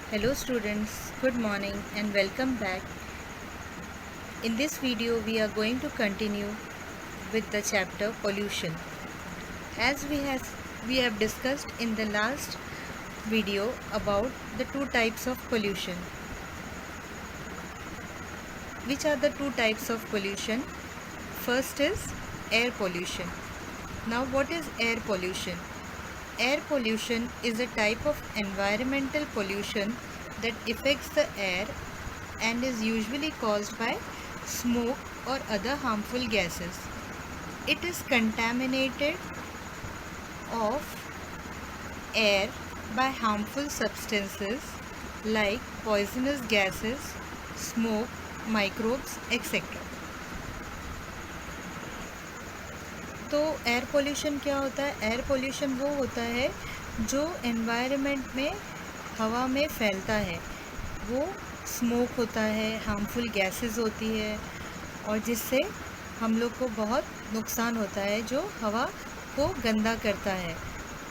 Hello students, good morning and welcome back. In this video we are going to continue with the chapter pollution. As we have discussed in the last video about the two types of pollution. Which are the two types of pollution? First is air pollution. Now what is air pollution? Air pollution is a type of environmental pollution that affects the air and is usually caused by smoke or other harmful gases. It is contaminated of air by harmful substances like poisonous gases, smoke, microbes, etc. तो air pollution क्या होता है? Air pollution वो होता है जो environment में हवा में फैलता है। वो स्मोक होता है, हार्मफुल गैसेस होती है और जिससे हम लोग को बहुत नुकसान होता है, जो हवा को गंदा करता है।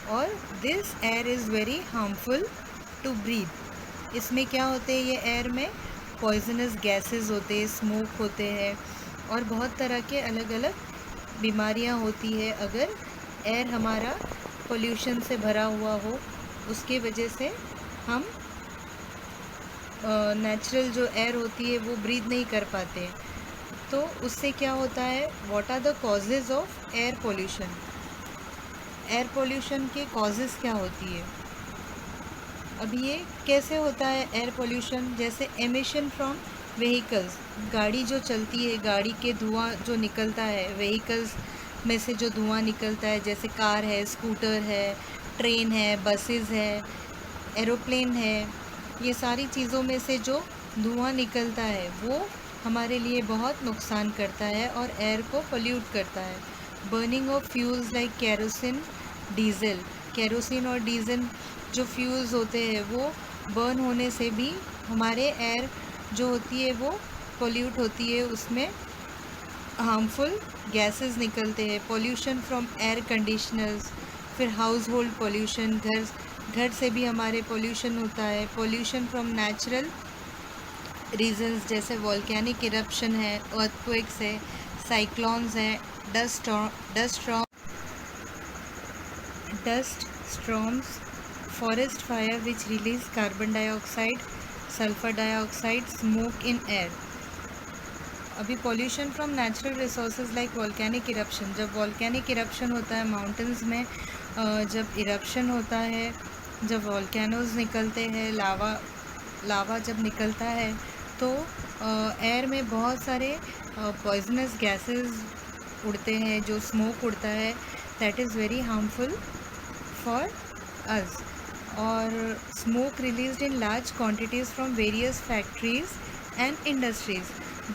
और this air is very harmful to breathe. इसमें क्या होते हैं? ये एयर में पॉइजनस गैसेस होते हैं, स्मोक होते हैं और बहुत तरह के अलग अलग बीमारियां होती है अगर एयर हमारा पोल्यूशन से भरा हुआ हो। उसके वजह से हम नेचुरल जो एयर होती है वो ब्रीथ नहीं कर पाते। तो उससे क्या होता है? What are the causes of air pollution? Air pollution के कॉजेज़ क्या होती है? अब ये कैसे होता है एयर पोल्यूशन? जैसे एमिशन फ्रॉम व्हीकल्स, गाड़ी जो चलती है, गाड़ी के धुआं जो निकलता है, व्हीकल्स में से जो धुआं निकलता है, जैसे कार है, स्कूटर है, ट्रेन है, बसेस है, एरोप्लेन है, ये सारी चीज़ों में से जो धुआं निकलता है वो हमारे लिए बहुत नुकसान करता है और एयर को पोल्यूट करता है। Burning of fuels like kerosene, diesel, kerosene और डीजल जो फ्यूल्स होते हैं वो बर्न होने से भी हमारे एयर जो होती है वो पोल्यूट होती है, उसमें हार्मफुल गैसेस निकलते हैं। पोल्यूशन फ्रॉम एयर कंडीशनर्स, फिर हाउस होल्ड पोल्यूशन, घर से भी हमारे पोल्यूशन होता है। पोल्यूशन फ्रॉम नेचुरल रीजंस जैसे वॉल्केनिक इरप्शन है, अर्थक्वेक्स है, साइक्लोन्स हैं, dust storms, forest fire which release carbon dioxide, sulphur dioxide, smoke in air. अभी pollution from natural resources like volcanic eruption, जब वॉल्केनिक इरप्शन होता है माउंटेन्स में, जब इरप्शन होता है, जब वॉल्केनोज निकलते हैं, लावा जब निकलता है तो एयर में बहुत सारे पॉइजनस गैसेस उड़ते हैं, जो स्मोक उड़ता है, that is very harmful for us. और smoke released in large quantities from various factories and industries,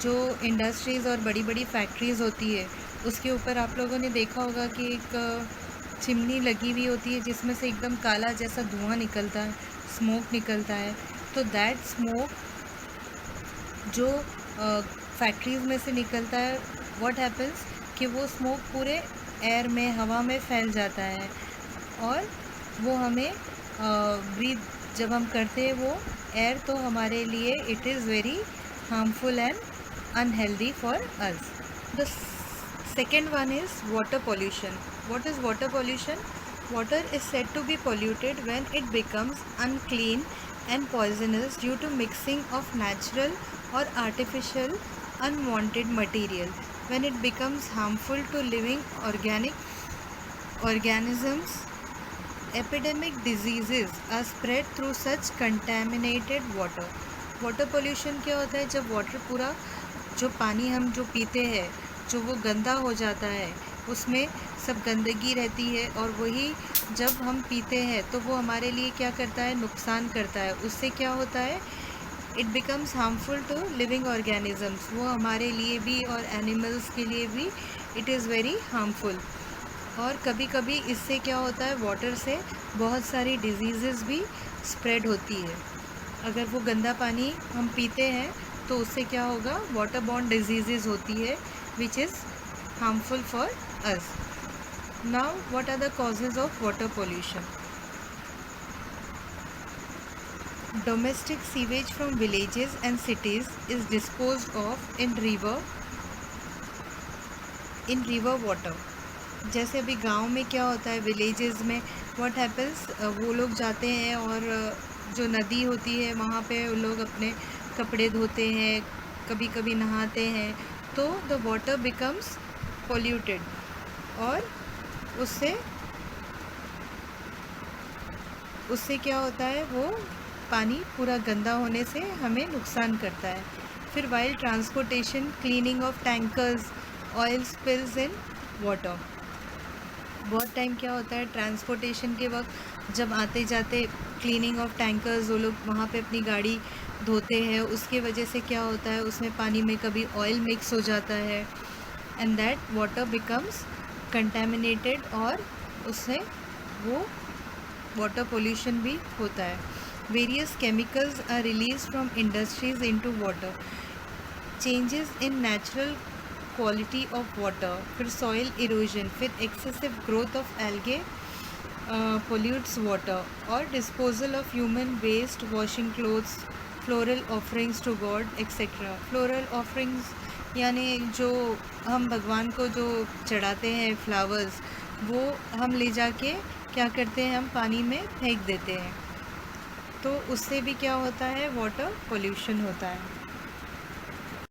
जो इंडस्ट्रीज़ और बड़ी बड़ी फैक्ट्रीज़ होती है उसके ऊपर आप लोगों ने देखा होगा कि एक चिमनी लगी हुई होती है जिसमें से एकदम काला जैसा धुआं निकलता है, स्मोक निकलता है। तो दैट स्मोक जो फैक्ट्रीज़ में से निकलता है, व्हाट हैपन्स कि वो स्मोक पूरे एयर में, हवा में फैल जाता है और वो हमें ब्रीथ जब हम करते हैं वो एयर, तो हमारे लिए it is very harmful and unhealthy for us. The second one is water pollution. What is water pollution? Water is said to be polluted when it becomes unclean and poisonous due to mixing of natural or artificial unwanted material. When it becomes harmful to living organisms, epidemic diseases are spread through such contaminated water. Water pollution क्या होता है? जब water पूरा जो पानी हम जो पीते हैं, जो वो गंदा हो जाता है, उसमें सब गंदगी रहती है और वही जब हम पीते हैं तो वो हमारे लिए क्या करता है? नुकसान करता है। उससे क्या होता है? It becomes harmful to living organisms, वो हमारे लिए भी और एनिमल्स के लिए भी इट इज़ वेरी हार्मफुल। और कभी कभी इससे क्या होता है? वाटर से बहुत सारी डिजीज़ेस भी स्प्रेड होती है। अगर वो गंदा पानी हम पीते हैं तो उससे क्या होगा? वाटर बॉर्न डिजीज़ेस होती है which is harmful for us. Now, what are the causes of water pollution? Domestic sewage from villages and cities is disposed of in river water. जैसे अभी गांव में क्या होता है, विलेजेस में व्हाट हैपन्स, वो लोग जाते हैं और जो नदी होती है वहाँ पे वो लोग अपने कपड़े धोते हैं, कभी कभी नहाते हैं, तो द वाटर बिकम्स पोल्यूटेड और उससे क्या होता है, वो पानी पूरा गंदा होने से हमें नुकसान करता है. फिर while transportation, cleaning of tankers, oil spills in water. बहुत टाइम क्या होता है, ट्रांसपोर्टेशन के वक्त जब आते जाते क्लीनिंग ऑफ टैंकर्स, वो लोग वहाँ पे अपनी गाड़ी धोते हैं, उसके वजह से क्या होता है, उसमें पानी में कभी ऑयल मिक्स हो जाता है and that water becomes contaminated और उससे वो वाटर पोल्यूशन भी होता है. Various chemicals are release from industries into water. Changes in natural quality of water. फिर सॉइल इरोजन, फिर excessive growth of algae pollutes water. और disposal of human waste, washing clothes, floral offerings to god etcetera. Floral offerings यानी जो हम भगवान को जो चढ़ाते हैं फ्लावर्स, वो हम ले जाके क्या करते हैं, हम पानी में फेंक देते हैं, तो उससे भी क्या होता है, वाटर पोल्यूशन होता है.